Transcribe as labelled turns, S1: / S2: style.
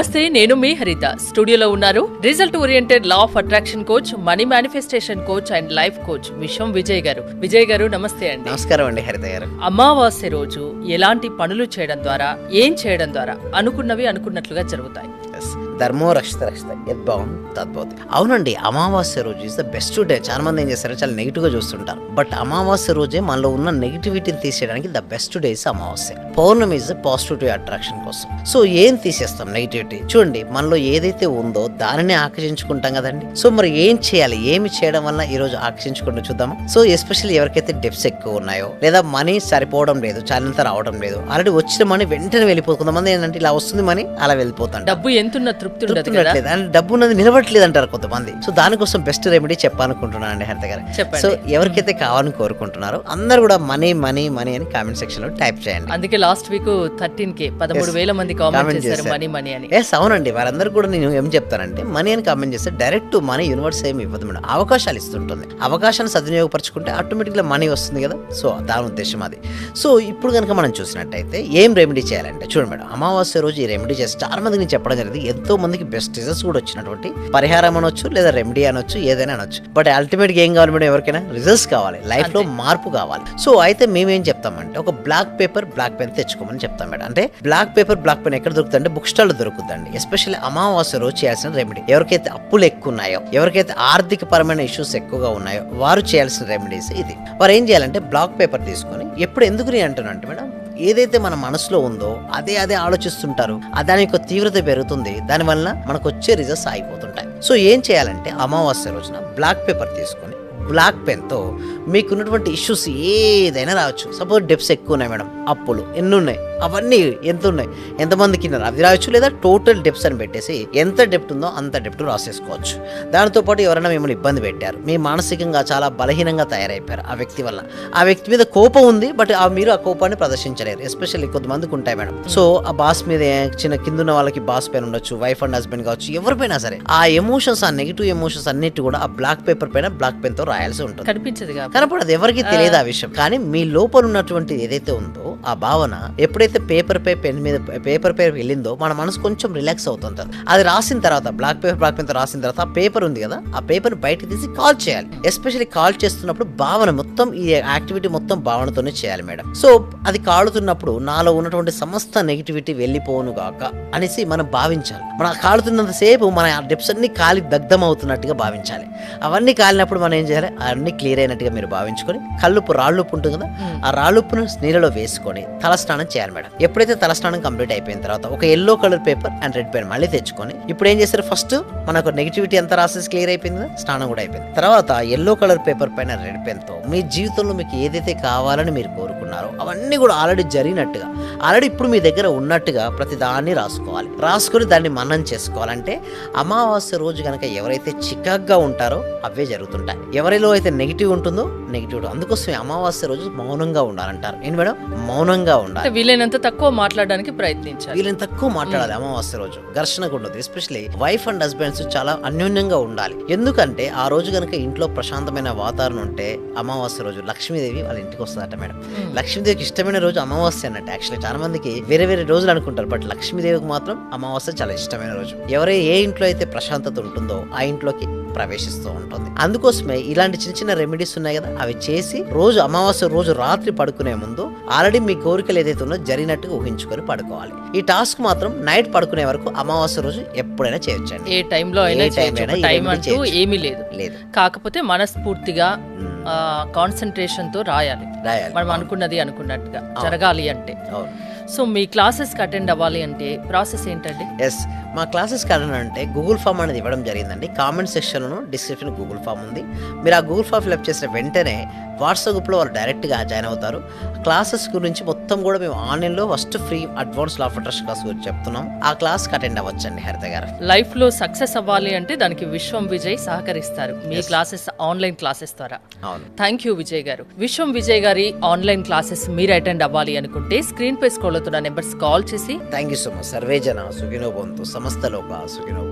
S1: నమస్తే, నేను మీ హరిత. స్టూడియోలో ఉన్నారు result oriented law of attraction coach, money manifestation coach and life coach విశ్వం విజయ్ గారు. విజయ్ గారు నమస్తే అండి.
S2: నమస్కారం అండి హరిత గారు.
S1: అమావాస్య రోజు ఎలాంటి పనులు చేయడం ద్వారా, ఏం చేయడం ద్వారా అనుకున్నవి అనుకున్నట్లుగా జరుగుతాయి?
S2: ధర్మో రక్షిత రక్షిత యద్భావం తద్భవతి. అవునండి, అమావాస్య రోజు ఇస్ ద బెస్ట్ డే. చాలా మంది ఏం చేస్తారు, చాలా నెగిటివ్ గా చూస్తుంటారు. బట్ అమావాస్య రోజే మనలో ఉన్న నెగిటివిటీని తీసేయడానికి ద బెస్ట్ డే ఇస్ అమావాస్య. పౌర్ణమి ఇస్ పాజిటివ్ అట్రాక్షన్ కోసం. సో ఏం తీసేస్తాం నెగిటివిటీ? చూడండి, మనలో ఏదైతే ఉందో దానిని ఆకర్షించుకుంటాం కదండి. సో మరి ఏం చేయాలి, ఏమి చేయడం వల్ల ఈ రోజు ఆకర్షించుకుంటూ చూద్దాం. సో ఎస్పెషల్లీ ఎవరికైతే డెప్స్ ఎక్కువ ఉన్నాయో, లేదా మనీ సరిపోవడం లేదు, చాలంత రావడం లేదు, ఆల్రెడీ వచ్చిన మనీ వెంటనే వెళ్ళిపోతుంది. కొంతమంది ఏంటంటే ఇలా వస్తుంది మనీ అలా వెళ్ళిపోతాం,
S1: డబ్బు ఎంతున్న తృప్తి
S2: డబ్బు ఉన్నది నిలబట్లేదు అంటారు కొంతమంది. సో దానికోసం బెస్ట్ రెమెడీ చెప్పాలనుకుంటున్నాను అండి హరిత గారు.
S1: చెప్పండి.
S2: సో ఎవరికైతే కావాలని కోరుకుంటున్నారో అందరూ కూడా మనీ మనీ మనీ అని కామెంట్ సెక్షన్ లో టైప్ చేయండి.
S1: అందుకే లాస్ట్ వీక్ 13,000 మంది కామెంట్ చేశారు మనీ మనీ అని.
S2: ఎస్, అవునండి. వారందరూ కూడా నేను ఏం చెప్తానంటే, మనీ అని కామెంట్ చేస్తే డైరెక్ట్ మనీ యూనివర్స్ ఏమి ఇవ్వదు మేడం, అవకాశాలు ఇస్తుంటుంది. అవకాశాన్ని సద్వినియోగపరచుకుంటే ఆటోమేటిక్ గా మనీ వస్తుంది కదా. సో దాని ఉద్దేశం అది. సో ఇప్పుడు కనుక మనం చూసినట్టయితే ఏం రెమెడీ చేయాలంటే, చూడండి మేడం, అమావాస్య రోజు ఈ రెమెడీ చేసి చాలా మందికి నేను చెప్పడం జరిగింది. ఎంతో మందికి బెస్ట్ రిజల్ట్స్ కూడా వచ్చినటువంటి పరిహారం అనొచ్చు, లేదా రెమెడీ అనొచ్చు, ఏదైనా అనొచ్చు. బట్ అల్టిమేట్ గా ఏం కావాలి మేడం, ఎవరికైనా రిజల్ట్స్ కావాలి, లైఫ్ లో మార్పు కావాలి. సో అయితే మేమేం చెప్తామంటే, ఒక బ్లాక్ పేపర్ బ్లాక్ పెన్ తెచ్చుకోమని చెప్తాం మేడం. అంటే బ్లాక్ పేపర్ బ్లాక్ పెన్ ఎక్కడ దొరుకుతుంది అంటే, బుక్ స్టాల్ లో దొరుకుతుందండి. ఎస్పెషల్లీ అమావాస్య రోజు చేయాల్సిన రెమెడీ, ఎవరికైతే అప్పులు ఎక్కువ ఉన్నాయో, ఎవరికైతే ఆర్థిక పరమైన ఇష్యూస్ ఎక్కువగా ఉన్నాయో, వారు చేయాల్సిన రెమెడీస్ ఇది. వారు ఏం చేయాలంటే, బ్లాక్ పేపర్ తీసుకొని, ఎప్పుడు ఎందుకు నేను అంటున్నానంటే మేడం, ఏదైతే మన మనసులో ఉందో అదే ఆలోచిస్తుంటారు, దాని యొక్క తీవ్రత పెరుగుతుంది, దానివల్ల మనకు వచ్చే రిజల్ట్స్ ఆగిపోతుంటాయి. సో ఏం చేయాలంటే, అమావాస్య రోజున బ్లాక్ పేపర్ తీసుకొని బ్లాక్ పెన్తో మీకున్నటువంటి ఇష్యూస్ ఏదైనా రావచ్చు. సపోజ్ డెప్స్ ఎక్కువ ఉన్నాయి మేడం, అప్పులు ఎన్ని ఉన్నాయి, అవన్నీ ఎంత ఉన్నాయి, ఎంతమందికి అవి రావచ్చు, లేదా టోటల్ డెప్స్ అని పెట్టేసి ఎంత డెప్ట్ ఉందో అంత డెప్ట్ రాసేసుకోవచ్చు. దానితోపాటు ఎవరైనా మిమ్మల్ని ఇబ్బంది పెట్టారు, మీ మానసికంగా చాలా బలహీనంగా తయారైపోయారు ఆ వ్యక్తి వల్ల, ఆ వ్యక్తి మీద కోపం ఉంది, బట్ మీరు ఆ కోపాన్ని ప్రదర్శించలేరు. ఎస్పెషల్లీ కొంతమందికి ఉంటాయి మేడం. సో ఆ బాస్ మీద చిన్న కిందున్న వాళ్ళకి బాస్ పైన ఉండొచ్చు, వైఫ్ అండ్ హస్బెండ్ కావచ్చు, ఎవరిపైనా సరే ఆ ఎమోషన్స్, ఆ నెగిటివ్ ఎమోషన్స్ అన్నిటి కూడా ఆ బ్లాక్ పేపర్ పైన బ్లాక్ పెన్ తో రాయాల్సి ఉంటుంది. కనపడదు, ఎవరికి తెలియదు ఆ విషయం. కానీ మీ లోపల ఉన్నటువంటి ఏదైతే ఉందో ఆ భావన ఎప్పుడైతే పేపర్ పై పెన్ మీద పేపర్ పై వెళ్ళిందో, మన మనసు కొంచెం రిలాక్స్ అవుతుంటుంది. అది రాసిన తర్వాత బ్లాక్ పేపర్ బ్లాక్ పెన్ తో రాసిన తర్వాత ఆ పేపర్ ఉంది కదా, ఆ పేపర్ బయటకు తీసి కాల్ చేయాలి. ఎస్పెషల్లీ కాల్ చేస్తున్నప్పుడు భావన మొత్తం, ఈ యాక్టివిటీ మొత్తం భావనతోనే చేయాలి మేడం. సో అది కాలుతున్నప్పుడు నాలో ఉన్నటువంటి సమస్త నెగిటివిటీ వెళ్ళిపోను గాక అనేసి మనం భావించాలి. మన కాలుతున్నంత సేపు మన డెప్స్ అన్ని కాలి దగ్ధం అవుతున్నట్టుగా భావించాలి. అవన్నీ కాలినప్పుడు మనం ఏం చేయాలి, అన్ని క్లియర్ అయినట్టుగా మీరు భావించుకొని, కళ్ళుప్పు రాళ్ళుప్పు ఉంటుంది కదా, ఆ రాళ్ళుప్పును నీళ్ళలో వేసుకొని తలస్నానం చేయాలి మేడం. ఎప్పుడైతే తలస్నానం కంప్లీట్ అయిపోయిన తర్వాత ఒక yellow colour paper and red pen మళ్ళీ తెచ్చుకొని, ఇప్పుడు ఏం చేస్తారు, ఫస్ట్ మనకు నెగిటివిటీ అంతా రాసేసి క్లియర్ అయిపోయింది కదా, స్నానం కూడా అయిపోయింది. తర్వాత ఎల్లో కలర్ పేపర్ పైన రెడ్ పెన్ తో మీ జీవితంలో మీకు ఏదైతే కావాలని మీరు కోరుకున్నారో అవన్నీ కూడా ఆల్రెడీ జరిగినట్టుగా, ఆల్రెడీ ఇప్పుడు మీ దగ్గర ఉన్నట్టుగా ప్రతి దాన్ని రాసుకోవాలి. రాసుకొని దాన్ని మననం చేసుకోవాలంటే, అమావాస్య రోజు కనుక ఎవరైతే చికాగ్గా ఉంటారో అవే జరుగుతుంటాయి. ఎవరిలో అయితే నెగిటివ్ ఉంటుందో నెగిటివ్. అందుకోసమే అమావాస్య రోజు మౌనంగా ఉండాలంటారు. ఏంటి మేడం, మౌనంగా ఉండాలి,
S1: వీలైనంత తక్కువ మాట్లాడడానికి ప్రయత్నించాలి,
S2: వీలైనంత తక్కువ మాట్లాడాలి. అమావాస్య రోజు ఘర్షణగా ఉండదు. ఎస్పెషల్లీ వైఫ్ అండ్ హస్బెండ్స్ చాలా అన్యోన్యంగా ఉండాలి. ఎందుకంటే ఆ రోజు కనుక ఇంట్లో ప్రశాంతమైన వాతావరణం ఉంటే, అమావాస్య రోజు లక్ష్మీదేవి వాళ్ళ ఇంటికి వస్తుందట మేడం. లక్ష్మీదేవికి ఇష్టమైన రోజు అమావాస్య అన్నట్టు. యాక్చువల్లీ చాలా మందికి వేరే వేరే రోజులు అనుకుంటారు, బట్ లక్ష్మీదేవికి మాత్రం అమావాస్య చాలా ఇష్టమైన రోజు. ఏ ఇంట్లో అయితే ప్రశాంతత ఉంటుందో ఆ ఇంట్లోకి ప్రవేశిస్తూ ఉంటుంది. అందుకోసమే ఇలాంటి చిన్న చిన్న రెమెడీస్ ఉన్నాయి కదా, అవి చేసి రోజు అమావాస్య రోజు రాత్రి పడుకునే ముందు ఆల్రెడీ మీ కోరికలు ఏదైతే ఉన్నో జరిగినట్టుగా ఊహించుకొని పడుకోవాలి. ఈ టాస్క్ మాత్రం నైట్ పడుకునే వరకు అమావాస్య రోజు ఎప్పుడైనా చేయొచ్చండి.
S1: ఏ టైంలో అయినా టైం అంటూ ఏమీ లేదు. కాకపోతే మనస్ఫూర్తిగా కాన్సన్ట్రేషన్ తో రాయాలి మనం అనుకున్నది అనుకున్నట్టుగా జరగాలి అంటే. సో మీ క్లాసెస్ కి అటెండ్ అవ్వాలి అంటే ప్రాసెస్ ఏంటండి?
S2: ఎస్, మా క్లాసెస్ అంటే గూగుల్ ఫామ్ అనేది ఇవ్వడం జరిగిందండి. కామెంట్ సెక్షన్లో డిస్క్రిప్షన్ గూగుల్ ఫామ్ ఉంది. మీరు ఆ గూగుల్ ఫామ్ ఫిల్అప్ చేసిన వెంటనే వాట్సాప్ గ్రూప్లో వాళ్ళు డైరెక్ట్గా జాయిన్ అవుతారు. క్లాసెస్ గురించి మొత్తం కూడా మేము ఆన్లైన్లో first free advance law of attraction class గురించి చెప్తున్నాం. ఆ క్లాస్కి అటెండ్ అవ్వచ్చండి హరిత గారు.
S1: లైఫ్ లో సక్సెస్ అవ్వాలి అంటే దానికి విశ్వం విజయ్ సహకరిస్తారు మీ క్లాసెస్, ఆన్లైన్ క్లాసెస్ ద్వారా.
S2: అవును,
S1: థ్యాంక్ యూ విజయ్ గారు. విశ్వం విజయ్ గారి ఆన్లైన్ క్లాసెస్ మీరు అటెండ్ అవ్వాలి అనుకుంటే స్క్రీన్ పై స్క్రోల్ అవుతున్న నెంబర్స్ కాల్ చేసి.
S2: Thank you so much. Survey జన సుఖినో భవంతు, సమస్త లోక సుఖినో.